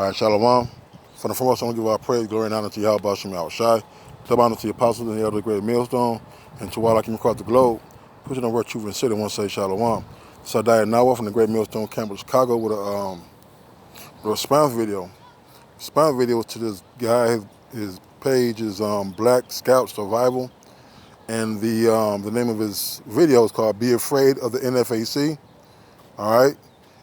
All right, Shalom. For the foremost, I want to give our praise, glory, and honor to Yahweh Shem Shai. Double honor to the apostles and the elder great millstone, and to all I came across the globe. Pushing on word, truth, and city, want to say Shalom. So I died now from the great millstone camp of Chicago with a response video. Response video to this guy. His page is Black Scout Survival, and the name of his video is called "Be Afraid of the Nfac." All right,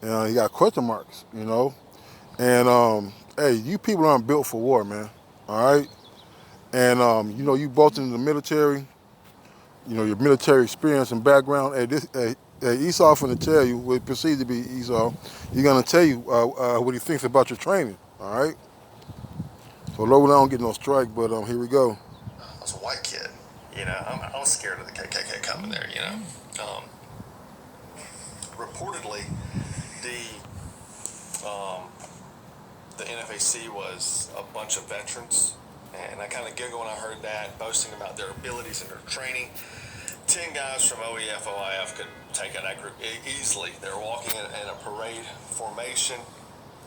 and he got question marks, And hey, you people aren't built for war, man. All right, and you both in the military. Your military experience and background. Hey, Esau finna tell you what perceived to be Esau. He's gonna tell you what he thinks about your training. All right. So Lord, I don't get no strike, but here we go. I was a white kid, I was scared of the KKK coming there, reportedly, the NFAC was a bunch of veterans, and I kind of giggled when I heard that, boasting about their abilities and their training. 10 guys from OEF, OIF could take out that group easily. They're walking in a parade formation.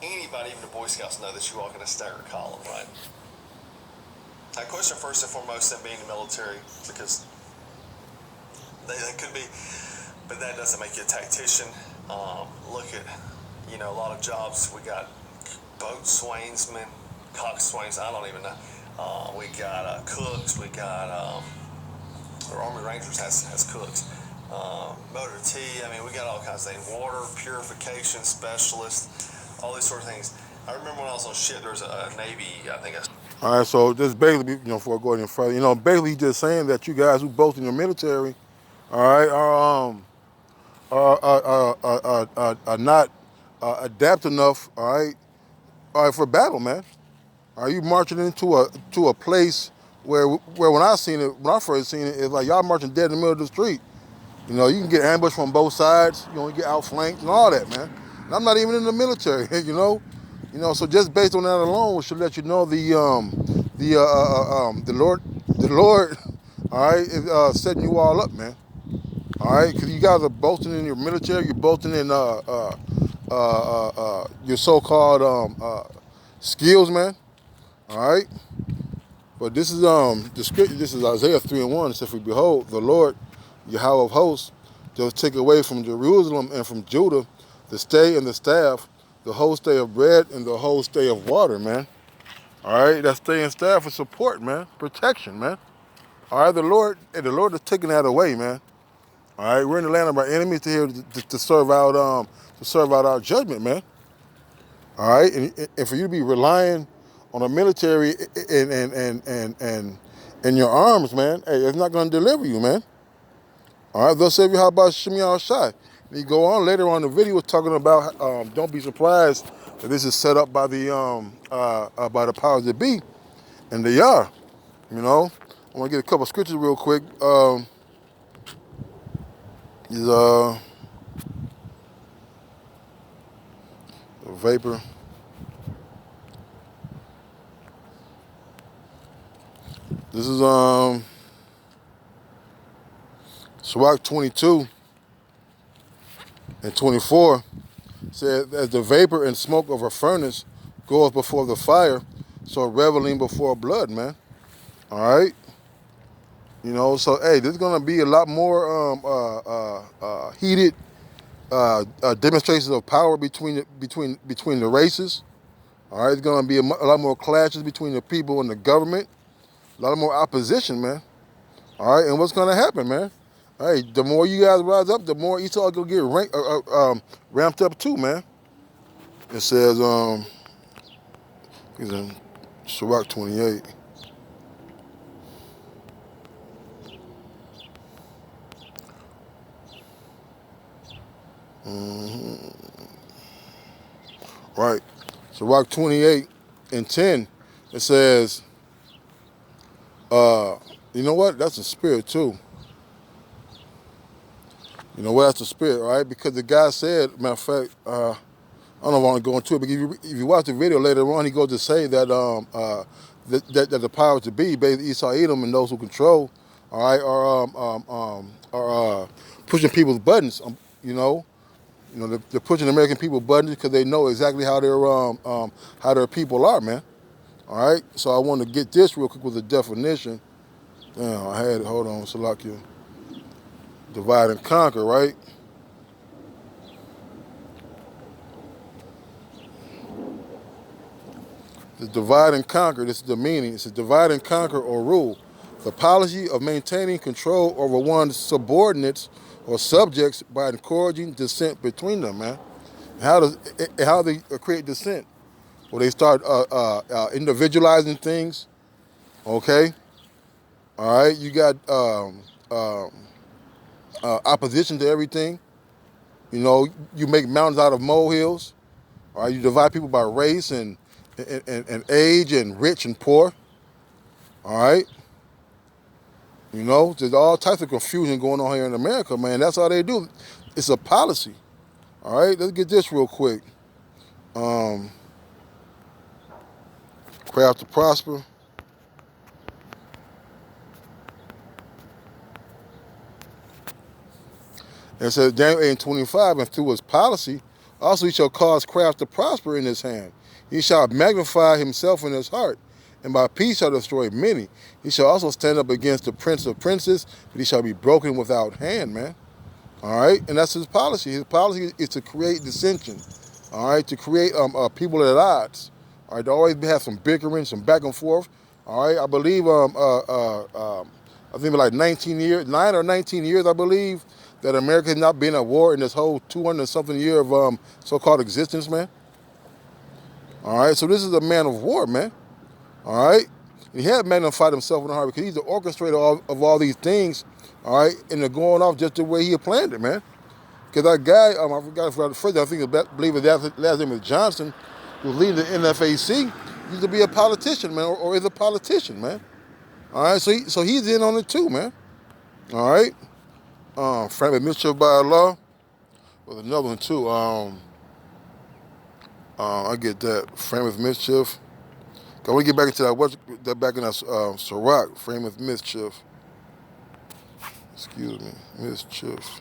Anybody, even the Boy Scouts, know that you walk in a staggered column, right? I question first and foremost them being in the military, because they could be, but that doesn't make you a tactician. Look at, a lot of jobs. We got boat swainsmen, coxswains, I don't even know. We got cooks, we got, the Army Rangers has cooks. Motor T, we got all kinds of things. Water purification specialists, all these sort of things. I remember when I was on ship, there was a Navy, I think. All right, so this basically, before going any further, basically just saying that you guys who both in the military, all right, are not adapt enough, all right, for battle, man. Are you marching into a place where when I first seen it, it's like y'all marching dead in the middle of the street. You can get ambushed from both sides. You get outflanked and all that, man. And I'm not even in the military, So just based on that alone, we should let you know the Lord, all right, is setting you all up, man. All right, because you guys are boasting in your military, you're boasting in your so-called skills, man. All right, but this is the scripture. This is Isaiah 3:1. It says, "For behold, the Lord, Yahweh of hosts, does take away from Jerusalem and from Judah the stay and the staff, the whole stay of bread and the whole stay of water, man." All right, that stay and staff for support, man, protection, man. All right, the Lord is taking that away, man. All right, we're in the land of our enemies to serve out our judgment, man. All right, and for you to be relying on the military and your arms, man, hey, it's not going to deliver you, man. All right, thus said, how about Shimei Shai? And you go on later on in the video talking about don't be surprised that this is set up by the powers that be, and they are. I want to get a couple scriptures real quick. Is vapor. This is Sirach 22 and 24 said, as the vapor and smoke of a furnace goeth before the fire, so reveling before blood, man. All right. So hey, there's gonna be a lot more heated demonstrations of power between the races. All right, there's gonna be a lot more clashes between the people and the government. A lot more opposition, man. All right, and what's gonna happen, man? Hey, the more you guys rise up, the more Esau gonna get ramped up too, man. It says, it's in Sirach 28. Right. Sirach 28 and 10. It says, you know what? That's a spirit too. You know what? That's a spirit, right? Because the guy said, matter of fact, I don't know if I want to go into it, but if you watch the video later on, he goes to say that that the powers to be, basically Esau, Edom, and those who control, all right, are pushing people's buttons, You know, they're pushing the American people buttons because they know exactly how their people are, man. All right. So I want to get this real quick with the definition. Damn, I had it. Hold on, Salakia. Divide and conquer, right? The divide and conquer. This is the meaning. It's a divide and conquer or rule. The policy of maintaining control over one's subordinates or subjects by encouraging dissent between them, man. How they create dissent? Well, they start individualizing things. Okay, all right. You got opposition to everything. You know, you make mountains out of molehills. All right, you divide people by race and age and rich and poor. All right, you know, there's all types of confusion going on here in America, man. That's how they do. It's a policy. All right, let's get this real quick. Craft to prosper. And it says Daniel 8:25, and through his policy, also he shall cause craft to prosper in his hand. He shall magnify himself in his heart, and by peace shall destroy many. He shall also stand up against the prince of princes, but he shall be broken without hand, man. All right, and that's his policy. His policy is to create dissension. All right, to create people at odds. All right, to always have some bickering, some back and forth. All right, I believe I think like 19 years, 9 or 19 years, I believe, that America has not been at war in this whole 200 something year of so-called existence, man. All right, so this is a man of war, man. All right, he had magnified himself in the heart because he's the orchestrator of all these things. All right, and they're going off just the way he had planned it, man. Because that guy, I forgot the first, I believe his last name is Johnson, who's leading the NFAC, used to be a politician, man, or is a politician, man. All right, so he's in on it too, man. All right, frame of mischief by law was another one too. I get that frame of mischief. Can we get back into that back in that Sirach, frame of mischief? Excuse me, mischief.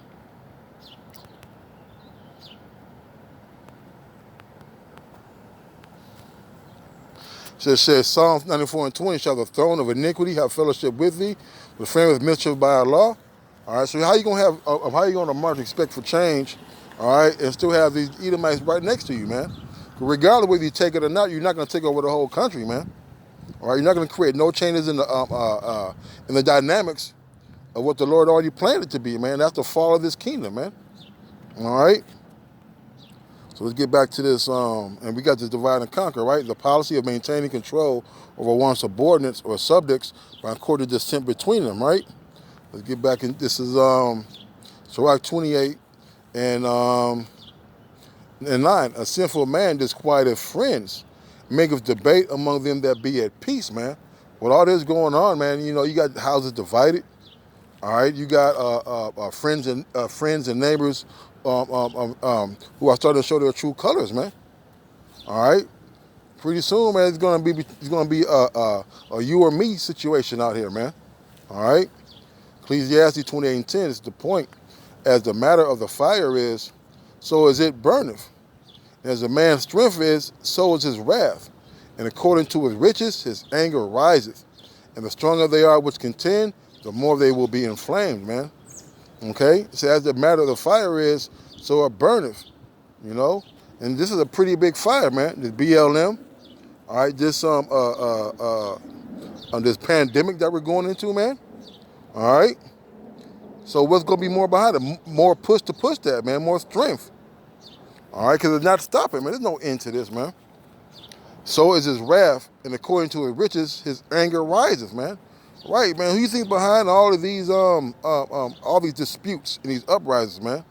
So it says Psalms 94:20, shall the throne of iniquity have fellowship with thee, with frame of mischief by our law. All right, so how you gonna march expect for change, all right, and still have these Edomites right next to you, man? Regardless whether you take it or not, you're not gonna take over the whole country, man. All right, you're not gonna create no changes in the dynamics of what the Lord already planned it to be, man. That's the fall of this kingdom, man. All right. So let's get back to this, and we got this divide and conquer, right? The policy of maintaining control over one's subordinates or subjects by courting dissent between them, right? Let's get back in. This is Sirach 28 and 9. A sinful man disquieteth friends, maketh debate among them that be at peace, man. With all this going on, man, you know, you got houses divided. All right, you got friends and neighbors who are starting to show their true colors, man. All right, pretty soon, man, it's gonna be a you or me situation out here, man. All right, Ecclesiastes 28:10 is the point. As the matter of the fire is, so is it burneth. As a man's strength is, so is his wrath. And according to his riches, his anger riseth. And the stronger they are which contend, the more they will be inflamed, man. Okay? So as the matter of the fire is, so it burneth. You know? And this is a pretty big fire, man. This BLM. All right, this this pandemic that we're going into, man. All right? So what's going to be more behind it? More push to push that, man. More strength. All right? Because it's not stopping, man. There's no end to this, man. So is his wrath, and according to his riches, his anger rises, man. Right, man. Who you think behind all of these all these disputes and these uprisings, man?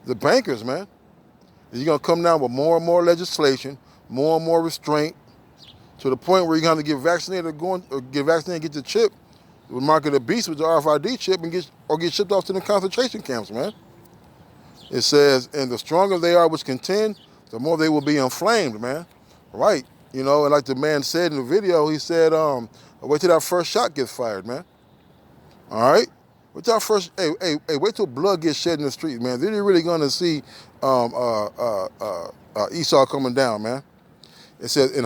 The bankers, man. You're gonna come down with more and more legislation, more and more restraint, to the point where you're gonna have to get vaccinated and get the chip, the mark of the beast with the RFID chip, and get shipped off to the concentration camps, man. It says, and the stronger they are which contend, the more they will be inflamed, man. Right. You know, and like the man said in the video, he said, wait till that first shot gets fired, man. All right? But y'all first, hey, wait till blood gets shed in the street, man. Then you're really gonna see Esau coming down, man. It says, in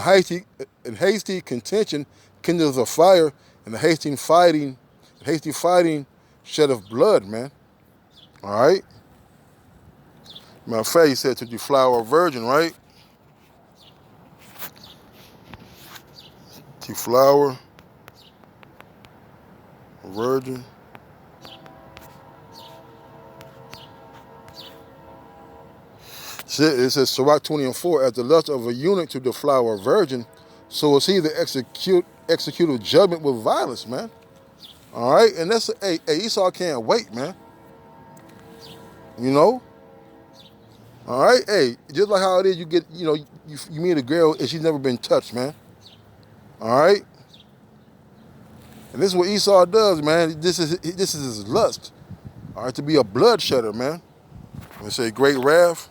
hasty contention kindles a fire, and the hasty fighting shed of blood, man. All right. Matter of fact, he said to deflower a virgin, right? Deflower a virgin. It says, Sirach 20:4, as the lust of a eunuch to deflower a virgin, so is he that execute judgment with violence, man. All right, and that's Esau can't wait, man. You know. All right, hey, just like how it is, you get, you meet a girl and she's never been touched, man. All right, and this is what Esau does, man. This is his lust. All right, to be a bloodshedder, man. When they say great wrath.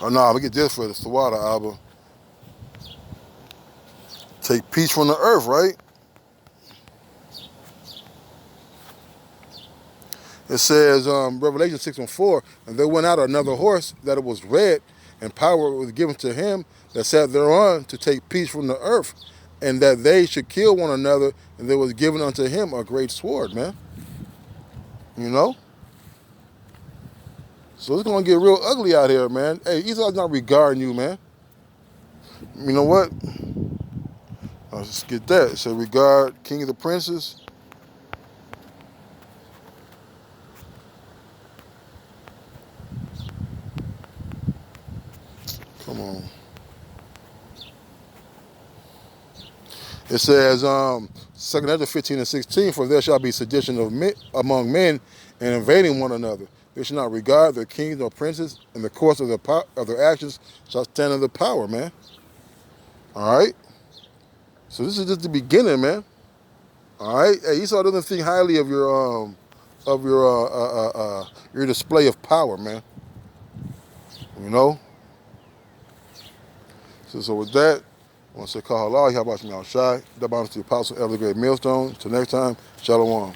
Oh no, we get this for the Sawada album. Take peace from the earth, right? It says, Revelation 6:4, and there went out another horse that it was red, and power was given to him that sat thereon to take peace from the earth, and that they should kill one another, and there was given unto him a great sword, man. You know? So it's gonna get real ugly out here, man. Hey, Esau's not regarding you, man. You know what? Let's get that. It said, regard king of the princes. Come on. It says, 2 Ezra 15:16, for there shall be sedition among men and invading one another. They shall not regard their kings or princes, and the course of their actions shall stand in the power, man. All right? So this is just the beginning, man. All right? Hey, Esau doesn't think highly of your display of power, man. You know? So with that, I want to say, Kahalal, how about you, Al Shai? That bounds to the Apostle, Elder Great Millstone. Till next time, Shalom.